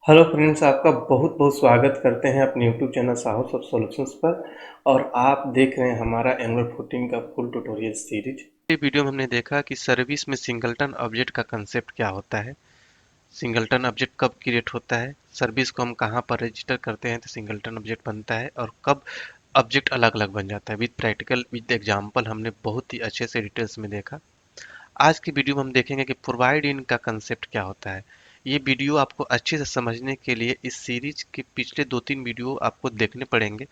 Hello friends, आपका बहुत बहुत स्वागत करते हैं अपने यूट्यूब चैनल साहस ऑफ सॉल्यूशंस पर। और आप देख रहे हैं हमारा एंगुलर 14 का फुल ट्यूटोरियल सीरीज। ये वीडियो में हमने देखा कि सर्विस में सिंगलटन ऑब्जेक्ट का कंसेप्ट क्या होता है। सिंगलटन ऑब्जेक्ट कब क्रिएट होता है, सर्विस को हम कहाँ पर रजिस्टर करते हैं तो सिंगलटन ऑब्जेक्ट बनता है, और कब ऑब्जेक्ट अलग अलग बन जाता है। विद प्रैक्टिकल विद एग्जांपल हमने बहुत ही अच्छे से डिटेल्स में देखा। आज की वीडियो में हम देखेंगे कि प्रोवाइड इन का कंसेप्ट क्या होता है। ये वीडियो आपको अच्छे से समझने के लिए इस सीरीज के पिछले 2-3 वीडियो आपको देखने पड़ेंगे,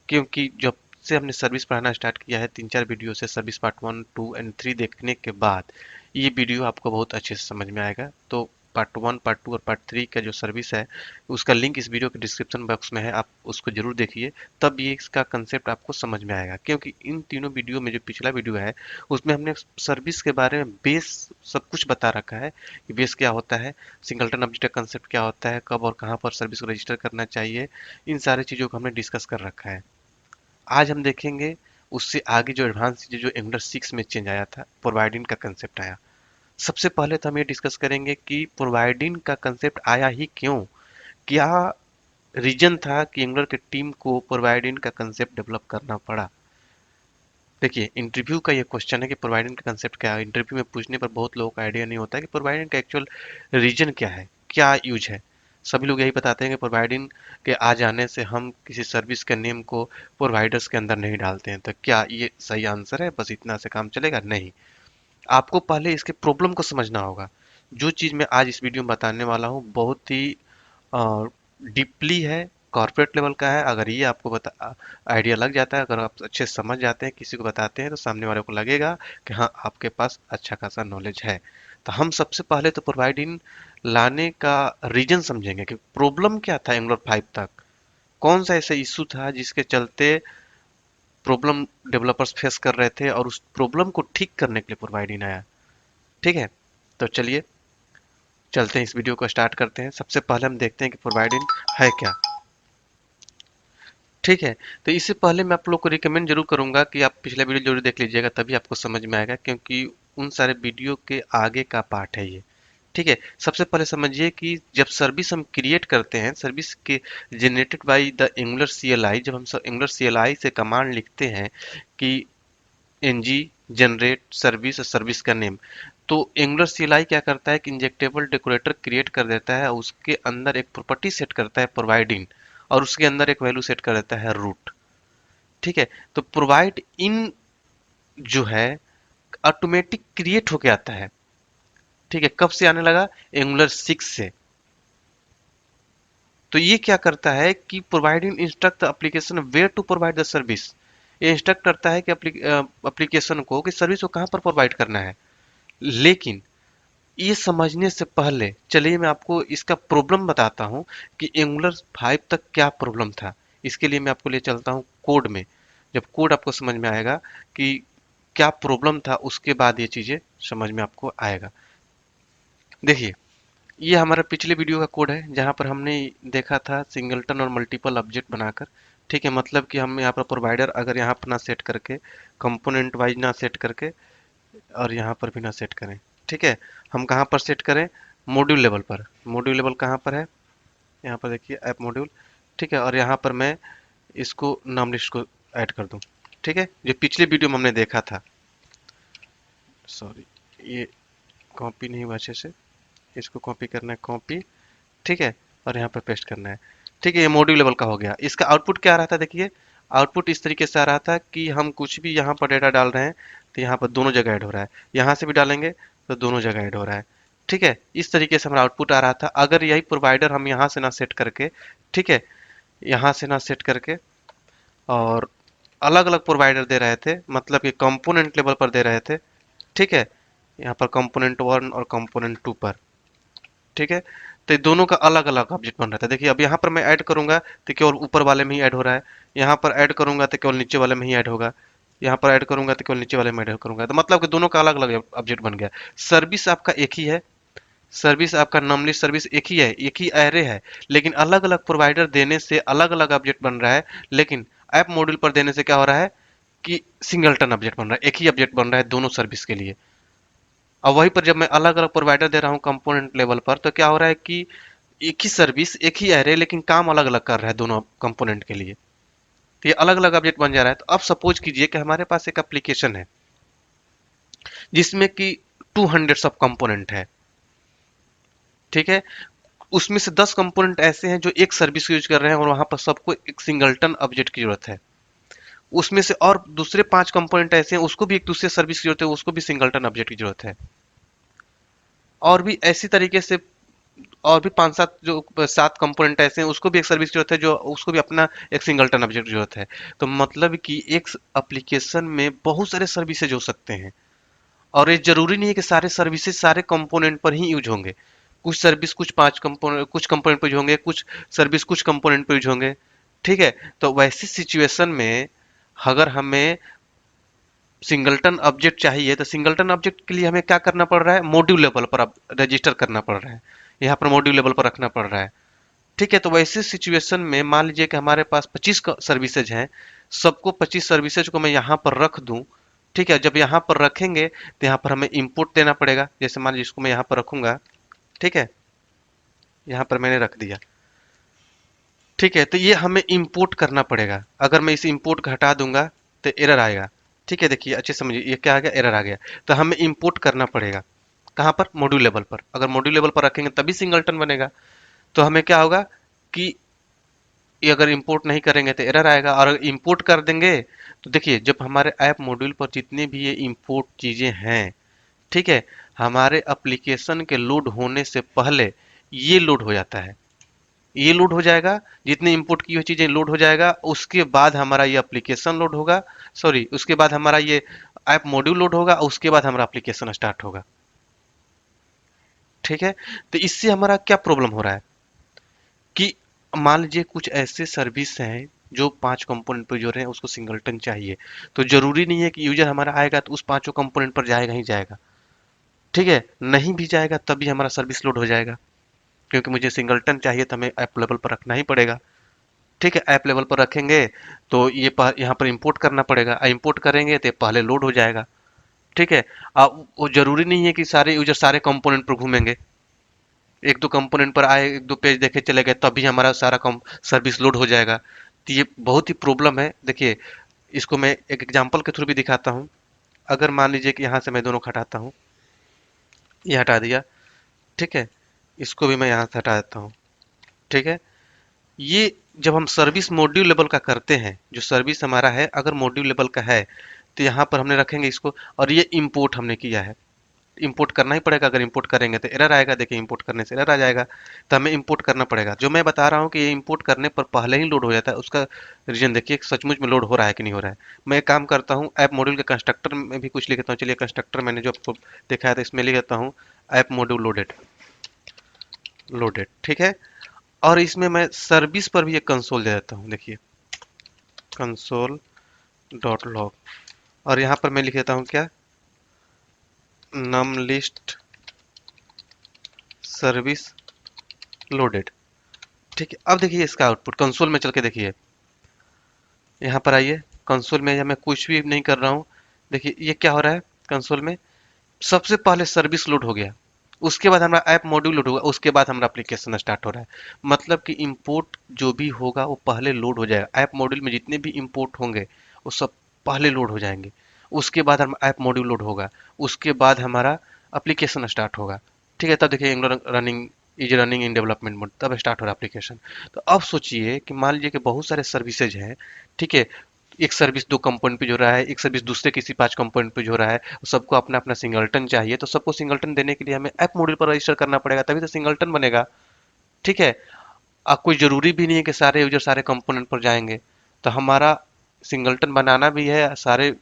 क्योंकि जब से हमने सर्विस पढ़ाना स्टार्ट किया है 3-4 वीडियो से सर्विस पार्ट 1, 2 एंड 3 देखने के बाद ये वीडियो आपको बहुत अच्छे से समझ में आएगा। तो पार्ट 1, पार्ट 2 और पार्ट 3 का जो सर्विस है उसका लिंक इस वीडियो के डिस्क्रिप्शन बॉक्स में है, आप उसको जरूर देखिए। तब ये इसका कंसेप्ट आपको समझ में आएगा, क्योंकि इन तीनों वीडियो में जो पिछला वीडियो है उसमें हमने सर्विस के बारे में बेस सब कुछ बता रखा है कि बेस क्या होता है, सिंगलटन ऑब्जेक्ट का कंसेप्ट क्या होता है, कब और कहाँ पर सर्विस को रजिस्टर करना चाहिए। इन सारी चीज़ों को हमने डिस्कस कर रखा है। आज हम देखेंगे उससे आगे जो एडवांस चीजें जो एंगुलर 6 में चेंज आया था, प्रोवाइडिंग का कंसेप्ट आया। सबसे पहले तो हम ये डिस्कस करेंगे कि प्रोवाइडिंग का कंसेप्ट आया ही क्यों, क्या रीजन था कि एंगुलर की टीम को प्रोवाइडिंग का कंसेप्ट डेवलप करना पड़ा। देखिए, इंटरव्यू का ये क्वेश्चन है कि प्रोवाइडिंग का कंसेप्ट क्या है। इंटरव्यू में पूछने पर बहुत लोगों का आइडिया नहीं होता है कि प्रोवाइडिंग का एक्चुअल रीजन क्या है, क्या यूज है। सभी लोग यही बताते हैं कि प्रोवाइडिंग के आ जाने से हम किसी सर्विस के नेम को प्रोवाइडर्स के अंदर नहीं डालते हैं। तो क्या ये सही आंसर है, बस इतना से काम चलेगा? नहीं, आपको पहले इसके प्रॉब्लम को समझना होगा। जो चीज़ मैं आज इस वीडियो में बताने वाला हूँ बहुत ही डीपली है, कॉर्पोरेट लेवल का है। अगर ये आपको बता आइडिया लग जाता है, अगर आप अच्छे से समझ जाते हैं, किसी को बताते हैं, तो सामने वाले को लगेगा कि हाँ, आपके पास अच्छा खासा नॉलेज है। तो हम सबसे पहले तो प्रोवाइड इन लाने का रीजन समझेंगे कि प्रॉब्लम क्या था एंगुलर 5 तक, कौन सा ऐसा इशू था जिसके चलते प्रॉब्लम डेवलपर्स फेस कर रहे थे, और उस प्रॉब्लम को ठीक करने के लिए प्रोवाइड इन आया। ठीक है, तो चलिए चलते हैं, इस वीडियो को स्टार्ट करते हैं। सबसे पहले हम देखते हैं कि प्रोवाइड इन है क्या। ठीक है, तो इससे पहले मैं आप लोग को रिकमेंड जरूर करूंगा कि आप पिछला वीडियो जरूर देख लीजिएगा, तभी आपको समझ में आएगा, क्योंकि उन सारे वीडियो के आगे का पार्ट है ये। ठीक है, सबसे पहले समझिए कि जब सर्विस हम क्रिएट करते हैं, सर्विस के generated by the angular CLI, जब हम एंगुलर सीएलआई से कमांड लिखते हैं कि एनजी जनरेट सर्विस और सर्विस का नेम, तो एंगुलर सीएलआई क्या करता है कि इंजेक्टेबल डेकोरेटर क्रिएट कर देता है, उसके अंदर एक प्रॉपर्टी सेट करता है प्रोवाइड इन, और उसके अंदर एक वैल्यू सेट कर देता है रूट। ठीक है, तो प्रोवाइड इन जो है ऑटोमेटिक क्रिएट होके आता है। ठीक है, कब से आने लगा? एंगुलर 6 से। तो ये क्या करता है कि providing instruct the application where to provide the service. ये इंस्ट्रक्ट करता है कि एप्लीकेशन को कि सर्विस को कहाँ पर प्रोवाइड करना है। लेकिन ये समझने से पहले चलिए मैं आपको इसका प्रॉब्लम बताता हूँ कि एंगुलर 5 तक क्या प्रॉब्लम था। इसके लिए मैं आपको ले चलता हूँ कोड में। जब कोड आपको समझ में आएगा कि क्या प्रॉब्लम था, उसके बाद ये चीजें समझ में आपको आएगा। देखिए, ये हमारा पिछले वीडियो का कोड है जहां पर हमने देखा था सिंगलटन और मल्टीपल ऑब्जेक्ट बनाकर। ठीक है, मतलब कि हम यहाँ पर प्रोवाइडर अगर यहाँ पर ना सेट करके, कंपोनेंट वाइज ना सेट करके, और यहाँ पर भी ना सेट करें। ठीक है, हम कहाँ पर सेट करें? मॉड्यूल लेवल पर। मॉड्यूल लेवल कहाँ पर है? यहाँ पर देखिए, ऐप मॉड्यूल। ठीक है, और यहाँ पर मैं इसको नाम लिस्ट को ऐड कर दूँ। ठीक है, जो पिछले वीडियो में हमने देखा था। सॉरी, ये कॉपी नहीं हुआ अच्छे से, इसको कॉपी करना है, कॉपी। ठीक है, और यहाँ पर पेस्ट करना है। ठीक है, ये मॉड्यूल लेवल का हो गया। इसका आउटपुट क्या आ रहा था? देखिए, आउटपुट इस तरीके से आ रहा था कि हम कुछ भी यहाँ पर डेटा डाल रहे हैं तो यहाँ पर दोनों जगह ऐड हो रहा है, यहाँ से भी डालेंगे तो दोनों जगह ऐड हो रहा है। ठीक है, इस तरीके से हमारा आउटपुट आ रहा था। अगर यही प्रोवाइडर हम यहाँ से ना सेट करके, ठीक है, यहाँ से ना सेट करके और अलग अलग प्रोवाइडर दे रहे थे, मतलब कि कंपोनेंट लेवल पर दे रहे थे। ठीक है, यहाँ पर कंपोनेंट 1 और कंपोनेंट 2 पर। ठीक है, तो ये दोनों का अलग अलग ऑब्जेक्ट बन रहा था। देखिए, अब यहाँ पर मैं ऐड करूंगा तो केवल ऊपर वाले में ही ऐड हो रहा है, यहाँ पर ऐड करूंगा तो केवल नीचे वाले में ही ऐड होगा, यहाँ पर ऐड करूंगा तो केवल नीचे वाले में ऐड करूंगा। तो मतलब कि दोनों का अलग अलग ऑब्जेक्ट बन गया। सर्विस आपका एक ही है, सर्विस आपका नॉमली सर्विस एक ही है, एक ही एरे है, लेकिन अलग अलग प्रोवाइडर देने से अलग अलग ऑब्जेक्ट बन रहा है। लेकिन ऐप मॉड्यूल पर देने से क्या हो रहा है कि सिंगलटन ऑब्जेक्ट बन रहा है, एक ही ऑब्जेक्ट बन रहा है दोनों सर्विस के लिए। और वहीं पर जब मैं अलग अलग प्रोवाइडर दे रहा हूँ कंपोनेंट लेवल पर, तो क्या हो रहा है कि एक ही सर्विस, एक ही एरे, लेकिन काम अलग अलग कर रहा है दोनों कंपोनेंट के लिए। तो ये अलग अलग ऑब्जेक्ट बन जा रहा है। तो अब सपोज कीजिए कि हमारे पास एक एप्लीकेशन है जिसमें कि 200 सब कंपोनेंट है। ठीक है, उसमें से 10 कंपोनेंट ऐसे हैं जो एक सर्विस यूज कर रहे हैं और वहां पर सबको एक सिंगलटन ऑब्जेक्ट की जरूरत है। उसमें से और दूसरे 5 कंपोनेंट ऐसे हैं, उसको भी एक दूसरे सर्विस की जरूरत है, उसको भी सिंगलटन ऑब्जेक्ट की जरूरत है। और भी ऐसी तरीके से और भी 5-7 जो 7 कंपोनेंट ऐसे हैं, उसको भी एक सर्विस की जरूरत है, जो उसको भी अपना एक सिंगलटन ऑब्जेक्ट की जरूरत है। तो मतलब कि एक एप्लीकेशन में बहुत सारे सर्विसेज हो सकते हैं, और ये जरूरी नहीं है कि सारे सर्विसेज सारे कंपोनेंट पर ही यूज होंगे। कुछ सर्विस कुछ 5 कंपोनेंट कुछ कंपोनेंट पर यूज होंगे, कुछ सर्विस कुछ कंपोनेंट पर यूज होंगे। ठीक है, तो वैसी सिचुएशन में अगर हमें सिंगलटन ऑब्जेक्ट चाहिए, तो सिंगलटन ऑब्जेक्ट के लिए हमें क्या करना पड़ रहा है, मॉड्यूल लेवल पर अब रजिस्टर करना पड़ रहा है, यहाँ पर मॉड्यूल लेवल पर रखना पड़ रहा है। ठीक है, तो वैसे सिचुएशन में मान लीजिए कि हमारे पास 25 सर्विसेज हैं, सबको 25 सर्विसेज को मैं यहाँ पर रख दूं। ठीक है, जब यहाँ पर रखेंगे तो यहाँ पर हमें इंपुट देना पड़ेगा। जैसे मान लीजिए इसको मैं यहाँ पर रखूंगा। ठीक है, यहाँ पर मैंने रख दिया। ठीक है, तो ये हमें इंपोर्ट करना पड़ेगा। अगर मैं इस इंपोर्ट को हटा दूंगा तो एरर आएगा। ठीक है, देखिए अच्छे समझिए, ये क्या आ गया, एरर आ गया। तो हमें इंपोर्ट करना पड़ेगा कहाँ पर, मॉड्यूल लेवल पर। अगर मॉड्यूल लेवल पर रखेंगे तभी सिंगलटन बनेगा। तो हमें क्या होगा कि ये अगर इंपोर्ट नहीं करेंगे तो एरर आएगा, और अगर इंपोर्ट कर देंगे तो देखिए जब हमारे ऐप मॉड्यूल पर जितने भी ये इंपोर्ट चीजें हैं, ठीक है, हमारे एप्लीकेशन के लोड होने से पहले ये लोड हो जाता है। ये लोड हो जाएगा, जितने इंपोर्ट की हुई चीजें लोड हो जाएगा, उसके बाद हमारा ये एप्लीकेशन लोड होगा। सॉरी, उसके बाद हमारा ये ऐप मॉड्यूल लोड होगा, और उसके बाद हमारा एप्लीकेशन स्टार्ट होगा। ठीक है, तो इससे हमारा क्या प्रॉब्लम हो रहा है कि मान लीजिए कुछ ऐसे सर्विस हैं जो 5 कंपोनेंट पर जो रहे हैं, उसको सिंगलटन चाहिए। तो जरूरी नहीं है कि यूजर हमारा आएगा तो उस पांचों कंपोनेंट पर जाएगा ही जाएगा। ठीक है, नहीं भी जाएगा तब भी हमारा सर्विस लोड हो जाएगा, क्योंकि मुझे सिंगलटन चाहिए तो हमें ऐप लेवल पर रखना ही पड़ेगा। ठीक है, ऐप लेवल पर रखेंगे तो ये यहाँ पर इंपोर्ट करना पड़ेगा, इंपोर्ट करेंगे तो ये पहले लोड हो जाएगा। ठीक है, वो जरूरी नहीं है कि सारे यूजर सारे कंपोनेंट पर घूमेंगे। एक दो कंपोनेंट पर आए, एक दो पेज देखे चले गए, तभी हमारा सारा कम सर्विस लोड हो जाएगा। तो ये बहुत ही प्रॉब्लम है। देखिए, इसको मैं एक एग्जांपल के थ्रू भी दिखाता हूँ। अगर मान लीजिए कि यहाँ से मैं दोनों को हटाता हूँ, ये हटा दिया। ठीक है, इसको भी मैं यहाँ से हटा देता हूँ। ठीक है, ये जब हम सर्विस मॉड्यूल लेवल का करते हैं, जो सर्विस हमारा है अगर मॉड्यूल लेवल का है, तो यहाँ पर हमने रखेंगे इसको, और ये इंपोर्ट हमने किया है। इंपोर्ट करना ही पड़ेगा, अगर इंपोर्ट करेंगे तो एरर आएगा। देखिए इंपोर्ट करने से एरर आ जाएगा, तो हमें इंपोर्ट करना पड़ेगा। जो मैं बता रहा हूँ कि ये इंपोर्ट करने पर पहले ही लोड हो जाता है, उसका रीजन देखिए सचमुच में लोड हो रहा है कि नहीं हो रहा है। मैं एक काम करता हूँ, ऐप मॉड्यूल के कंस्ट्रक्टर में भी कुछ लिखता हूँ। चलिए कंस्ट्रक्टर मैंने जो आपको दिखाया था इसमें लिख देता हूँ, ऐप मॉड्यूल लोडेड। लोडेड, ठीक है, और इसमें मैं सर्विस पर भी एक कंसोल दे देता हूँ। देखिए कंसोल डॉट लॉग, और यहाँ पर मैं लिख देता हूँ क्या, नम लिस्ट सर्विस लोडेड। ठीक है, अब देखिए इसका आउटपुट कंसोल में चल के देखिए, यहाँ पर आइए कंसोल में, मैं कुछ भी नहीं कर रहा हूँ। देखिए ये क्या हो रहा है, कंसोल में सबसे पहले सर्विस लोड हो गया, उसके बाद हमारा ऐप मॉड्यूल लोड होगा, उसके बाद हमारा एप्लीकेशन स्टार्ट हो रहा है। मतलब कि इंपोर्ट जो भी होगा वो पहले लोड हो जाएगा। ऐप मॉड्यूल में जितने भी इंपोर्ट होंगे वो सब पहले लोड हो जाएंगे, उसके बाद हम ऐप मॉड्यूल लोड होगा, उसके बाद हमारा एप्लीकेशन स्टार्ट होगा। ठीक है, तब देखिए running is running in development mode, तब स्टार्ट हो रहा है एप्लीकेशन। तो अब सोचिए कि मान लीजिए कि बहुत सारे सर्विसेज हैं। ठीक है, एक सर्विस 2 कंपोनेंट पे जो रहा है, एक सर्विस दूसरे किसी 5 कंपोनेंट पे जो रहा है, सबको अपना अपना सिंगलटन चाहिए। तो सबको सिंगलटन देने के लिए हमें ऐप मॉड्यूल पर रजिस्टर करना पड़ेगा, तभी तो सिंगलटन बनेगा। ठीक है, अब कोई जरूरी भी नहीं है कि सारे यूजर सारे कंपोनेंट पर जाएंगे। तो हमारा सिंगलटन बनाना भी है, सारे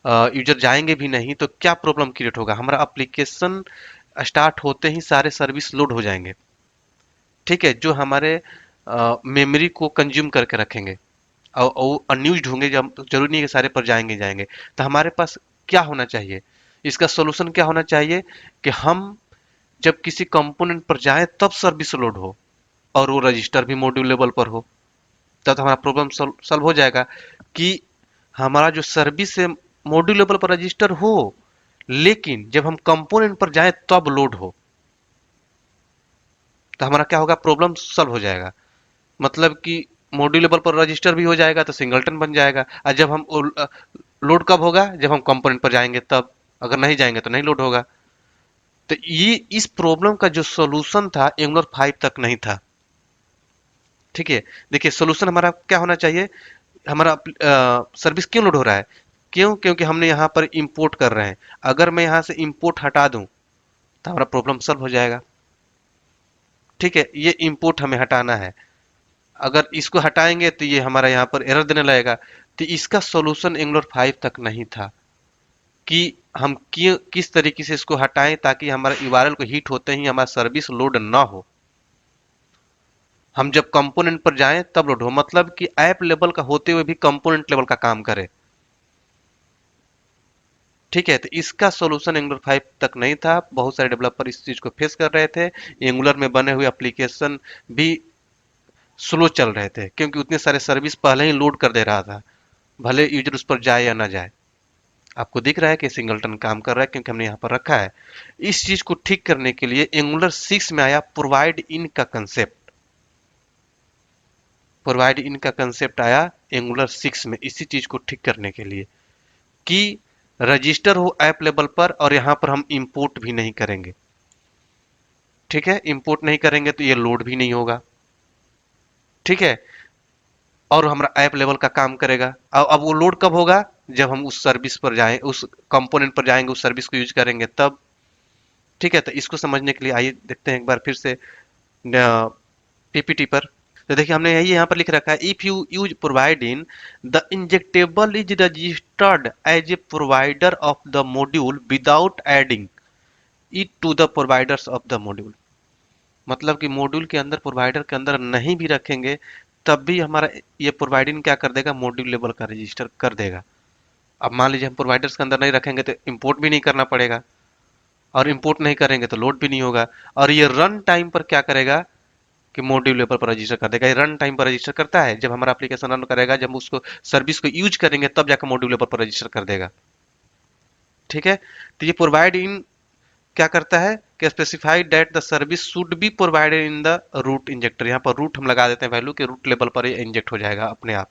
यूजर जाएंगे भी नहीं तो क्या प्रॉब्लम क्रिएट होगा, हमारा एप्लीकेशन स्टार्ट होते ही सारे सर्विस लोड हो जाएंगे। ठीक है, जो हमारे मेमोरी को कंज्यूम करके रखेंगे, और अनयूज्ड होंगे, जब जरूरी नहीं है कि सारे पर जाएंगे जाएंगे। तो हमारे पास क्या होना चाहिए, इसका सोल्यूशन क्या होना चाहिए कि हम जब किसी कंपोनेंट पर जाएं तब सर्विस लोड हो, और वो रजिस्टर भी मॉड्यूल लेवल पर हो। तब तो हमारा प्रॉब्लम सॉल्व हो जाएगा कि हमारा जो सर्विस है मॉड्यूल लेवल पर रजिस्टर हो, लेकिन जब हम कंपोनेंट पर जाएं तब लोड हो। तो हमारा क्या होगा, प्रॉब्लम सॉल्व हो जाएगा। मतलब कि मॉड्यूल लेवल पर रजिस्टर भी हो जाएगा तो सिंगलटन बन जाएगा। और जब हम लोड कब होगा, जब हम कंपोनेंट पर जाएंगे तब, अगर नहीं जाएंगे तो नहीं लोड होगा। तो ये इस प्रॉब्लम का जो सॉल्यूशन था एंगुलर 5 तक नहीं था। ठीक है, देखिए सॉल्यूशन हमारा क्या होना चाहिए। हमारा सर्विस क्यों लोड हो रहा है, क्यों, क्योंकि हमने यहाँ पर इंपोर्ट कर रहे हैं। अगर मैं यहाँ से इंपोर्ट हटा दूं तो हमारा प्रॉब्लम सॉल्व हो जाएगा। ठीक है, ये इंपोर्ट हमें हटाना है। अगर इसको हटाएंगे तो ये हमारा यहाँ पर एरर देने लगेगा। तो इसका सॉल्यूशन एंगुलर 5 तक नहीं था कि हम किस तरीके से इसको हटाएं ताकि हमारा यूआरएल को हिट होते ही हमारा सर्विस लोड ना हो। हम जब कंपोनेंट पर जाएं तब लोड हो, मतलब कि ऐप लेवल का होते हुए भी कंपोनेंट लेवल का काम करे। ठीक है, तो इसका सॉल्यूशन एंगुलर 5 तक नहीं था। बहुत सारे डेवलपर इस चीज को फेस कर रहे थे। एंगुलर में बने हुए एप्लीकेशन भी स्लो चल रहे थे क्योंकि उतने सारे सर्विस पहले ही लोड कर दे रहा था, भले यूजर उस पर जाए या ना जाए। आपको दिख रहा है कि सिंगलटन काम कर रहा है क्योंकि हमने यहाँ पर रखा है। इस चीज को ठीक करने के लिए एंगुलर 6 में आया प्रोवाइड इन का कंसेप्ट। प्रोवाइड इन का कंसेप्ट आया एंगुलर 6 में इसी चीज को ठीक करने के लिए कि रजिस्टर हो ऐप लेवल पर और यहां पर हम इंपोर्ट भी नहीं करेंगे। ठीक है, इंपोर्ट नहीं करेंगे तो ये लोड भी नहीं होगा। ठीक है, और हमारा ऐप लेवल का काम करेगा। अब वो लोड कब होगा, जब हम उस सर्विस पर जाएं, उस कंपोनेंट पर जाएंगे, उस सर्विस को यूज करेंगे तब। ठीक है, तो इसको समझने के लिए आइए देखते हैं एक बार फिर से पीपीटी पर। तो देखिए हमने यही यहाँ पर लिख रखा है, if you use provide in the injectable is registered as a provider of the module without adding it to the providers of the module. मतलब कि मॉड्यूल के अंदर, प्रोवाइडर के अंदर नहीं भी रखेंगे तब भी हमारा ये प्रोवाइडिंग क्या कर देगा, मॉड्यूल लेवल का रजिस्टर कर देगा। अब मान लीजिए हम प्रोवाइडर्स के अंदर नहीं रखेंगे तो इंपोर्ट भी नहीं करना पड़ेगा, और इंपोर्ट नहीं करेंगे तो लोड भी नहीं होगा। और ये रन टाइम पर क्या करेगा कि मॉड्यूल लेवल पर रजिस्टर कर देगा। ये रन टाइम पर रजिस्टर करता है जब हमारा एप्लीकेशन रन करेगा, जब उसको सर्विस को यूज करेंगे तब जाकर मॉड्यूल लेवल पर रजिस्टर कर देगा। ठीक है, तो ये प्रोवाइड इन क्या करता है कि specified that the service should be provided in the root injector. यहाँ पर रूट हम लगा देते हैं वैल्यू कि रूट लेवल पर ये इंजेक्ट हो जाएगा अपने आप।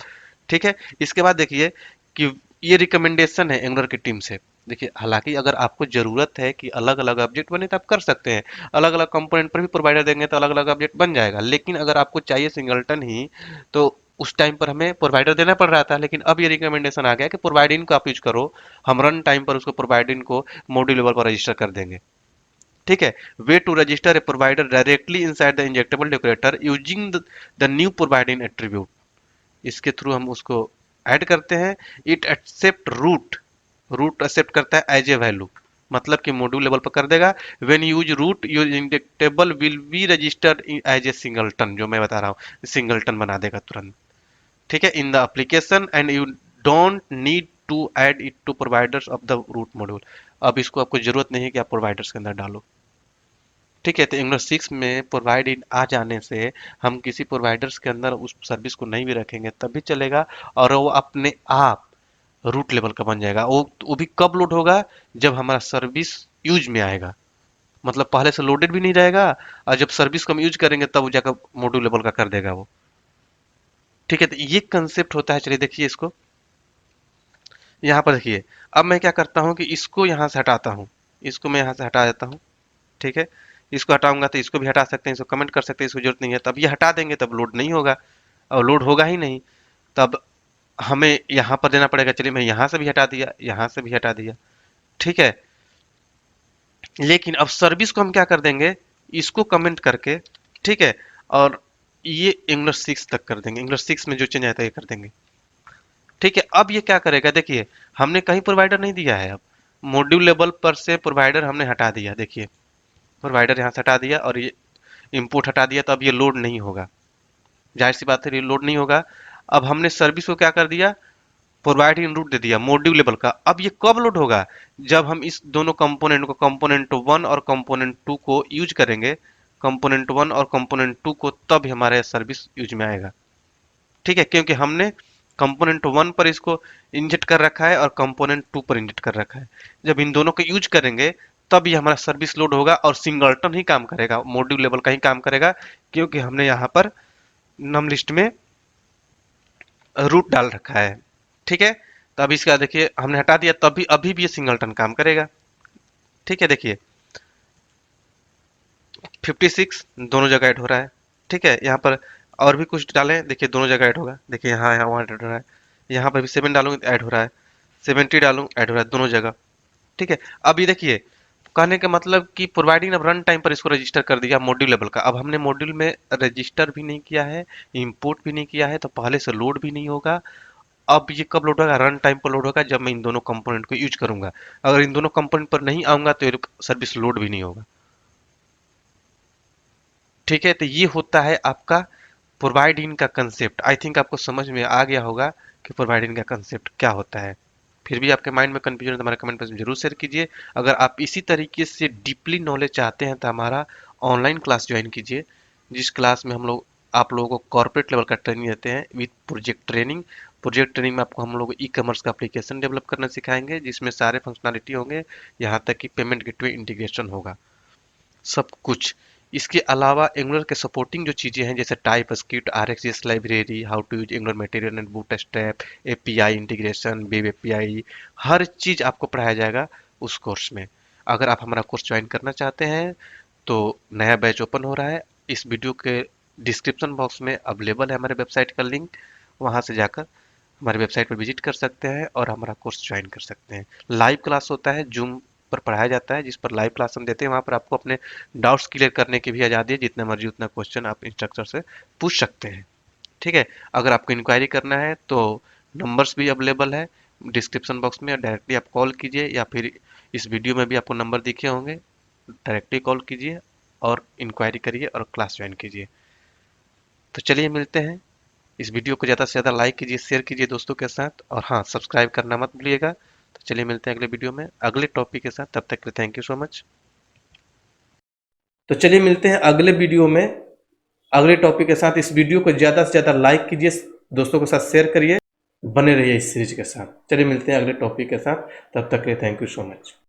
ठीक है, इसके बाद देखिए कि ये रिकमेंडेशन है एंगुलर की टीम से। देखिए हालांकि अगर आपको जरूरत है कि अलग अलग ऑब्जेक्ट बने तो आप कर सकते हैं, अलग अलग कंपोनेंट पर भी प्रोवाइडर देंगे तो अलग अलग ऑब्जेक्ट बन जाएगा। लेकिन अगर आपको चाहिए सिंगलटन ही तो उस टाइम पर हमें प्रोवाइडर देना पड़ रहा था, लेकिन अब ये रिकमेंडेशन आ गया कि प्रोवाइडिन को आप यूज करो। हम रन टाइम पर उसको प्रोवाइडिन को मॉड्यूल लेवल पर रजिस्टर कर देंगे। ठीक है, way to register a provider directly inside the injectable decorator using the new providing attribute. इसके थ्रू हम उसको ऐड करते हैं। It accept root, root accept करता है एज ए वैल्यू, मतलब कि मॉड्यूल लेवल पर कर देगा। When use root your injectable will be registered as a singleton, जो मैं बता रहा हूँ सिंगलटन बना देगा तुरंत। ठीक है, in the application and you don't need to add it to providers of the root module. अब इसको आपको जरूरत नहीं है कि आप प्रोवाइडर्स के अंदर डालो। ठीक है, तो एंगुलर 6 में प्रोवाइड इन आ जाने से हम किसी प्रोवाइडर्स के अंदर उस सर्विस को नहीं भी रखेंगे तब भी चलेगा, और वो अपने आप रूट लेवल का बन जाएगा। वो भी कब लोड होगा, जब हमारा सर्विस यूज में आएगा। मतलब पहले से लोडेड भी नहीं रहेगा, और जब सर्विस को हम यूज करेंगे तब वो जाकर मॉड्यूल लेवल का कर देगा वो। ठीक है, तो ये कंसेप्ट होता है। चलिए देखिए इसको, यहाँ पर देखिए। अब मैं क्या करता हूँ कि इसको यहाँ से हटाता हूँ, इसको मैं यहाँ से हटा देता हूँ। ठीक है, इसको हटाऊंगा तो इसको भी हटा सकते हैं, इसको कमेंट कर सकते हैं, इसको जरूरत नहीं है। तब ये हटा देंगे तब लोड नहीं होगा, और लोड होगा ही नहीं। तब हमें यहाँ पर देना पड़ेगा। चलिए मैं यहाँ से भी हटा दिया, यहाँ से भी हटा दिया। ठीक है, लेकिन अब सर्विस को हम क्या कर देंगे, इसको कमेंट करके, ठीक है, और ये एंगुलर 6 तक कर देंगे। एंगुलर 6 में जो चेंज आया था ये कर देंगे। ठीक है, अब ये क्या करेगा, देखिए हमने कहीं प्रोवाइडर नहीं दिया है। अब मॉड्यूल लेवल पर से प्रोवाइडर हमने हटा दिया। देखिए प्रोवाइडर यहाँ से हटा दिया और ये इंपोर्ट हटा दिया, तो अब ये लोड नहीं होगा। जाहिर सी बात है ये लोड नहीं होगा। अब हमने सर्विस को क्या कर दिया, प्रोवाइड इन रूट दे दिया मॉड्यूल लेवल का। अब ये कब लोड होगा, जब हम इस दोनों कंपोनेंट को, कंपोनेंट 1 और कंपोनेंट 2 को यूज करेंगे, कंपोनेंट 1 और कंपोनेंट 2 को, तब हमारा सर्विस यूज में आएगा। ठीक है, क्योंकि हमने कंपोनेंट 1 पर इसको इंजेक्ट कर रखा है और कंपोनेंट 2 पर इंजेक्ट कर रखा है। जब इन दोनों को यूज करेंगे तब ये हमारा सर्विस लोड होगा और सिंगलटन ही काम करेगा, मॉड्यूल लेवल का ही काम करेगा, क्योंकि हमने यहाँ पर नम लिस्ट में रूट डाल रखा है। ठीक है, तो अभी इसका देखिए हमने हटा दिया, तब भी अभी भी ये सिंगलटन काम करेगा। ठीक है, देखिए 56 दोनों जगह ऐड हो रहा है। ठीक है, यहाँ पर और भी कुछ डालें, देखिए दोनों जगह ऐड होगा। देखिए यहाँ यहाँ वहाँ ऐड हो रहा है, यहाँ पर भी 7 डालूंगी ऐड हो रहा है, 70 डालूं ऐड हो रहा है दोनों जगह। ठीक है, अब ये देखिए कहने का मतलब कि प्रोवाइडिंग अब रन टाइम पर इसको रजिस्टर कर दिया मॉड्यूल लेवल का। अब हमने मॉड्यूल में रजिस्टर भी नहीं किया है, इंपोर्ट भी नहीं किया है, तो पहले से लोड भी नहीं होगा। अब ये कब लोड होगा? रन टाइम पर लोड होगा, जब मैं इन दोनों कंपोनेंट को यूज करूंगा। अगर इन दोनों कंपोनेंट पर नहीं आऊंगा तो ये सर्विस लोड भी नहीं होगा। ठीक है, तो ये होता है आपका प्रोवाइड इन का कंसेप्ट। आई थिंक आपको समझ में आ गया होगा कि प्रोवाइड इन का कंसेप्ट क्या होता है। फिर भी आपके माइंड में कंफ्यूजन है तो हमारे कमेंट पर जरूर शेयर कीजिए। अगर आप इसी तरीके से डीपली नॉलेज चाहते हैं तो हमारा ऑनलाइन क्लास ज्वाइन कीजिए, जिस क्लास में हम लोग आप लोगों को कॉर्पोरेट लेवल का ट्रेनिंग देते हैं with project training. Project training में आपको हम लोग ई कॉमर्स का एप्लीकेशन डेवलप करना सिखाएंगे, जिसमें सारे फंक्शनलिटी होंगे, यहाँ तक कि पेमेंट गेटवे इंटीग्रेशन होगा, सब कुछ। इसके अलावा एंगुलर के सपोर्टिंग जो चीज़ें हैं जैसे TypeScript, RXS library, how to use Angular Material and Bootstrap, API integration, web API, हर चीज़ आपको पढ़ाया जाएगा उस कोर्स में। अगर आप हमारा कोर्स ज्वाइन करना चाहते हैं तो नया बैच ओपन हो रहा है, इस वीडियो के डिस्क्रिप्शन बॉक्स में अवेलेबल है हमारे वेबसाइट का लिंक, वहाँ से जाकर हमारे वेबसाइट पर विजिट कर सकते हैं और हमारा कोर्स ज्वाइन कर सकते हैं। लाइव क्लास होता है, जूम पर पढ़ाया जाता है, जिस पर लाइव क्लास हम देते हैं। वहाँ पर आपको अपने डाउट्स क्लियर करने की भी आज़ादी है, जितना मर्जी उतना क्वेश्चन आप इंस्ट्रक्टर से पूछ सकते हैं। ठीक है, अगर आपको इंक्वायरी करना है तो नंबर्स भी अवेलेबल है डिस्क्रिप्शन बॉक्स में, डायरेक्टली आप कॉल कीजिए, या फिर इस वीडियो में भी आपको नंबर दिखे होंगे, डायरेक्टली कॉल कीजिए और इंक्वायरी करिए और क्लास ज्वाइन कीजिए। तो चलिए मिलते हैं। इस वीडियो को ज़्यादा से ज़्यादा लाइक कीजिए, शेयर कीजिए दोस्तों के साथ, और हाँ, सब्सक्राइब करना मत भूलिएगा। तो चलिए मिलते हैं अगले वीडियो में अगले टॉपिक के साथ, तब तक के लिए थैंक यू सो मच। तो चलिए मिलते हैं अगले वीडियो में अगले टॉपिक के साथ। इस वीडियो को ज़्यादा से ज़्यादा लाइक कीजिए, दोस्तों के साथ शेयर करिए, बने रहिए इस सीरीज के साथ। चलिए मिलते हैं अगले टॉपिक के साथ, तब तक के लिए थैंक यू सो मच।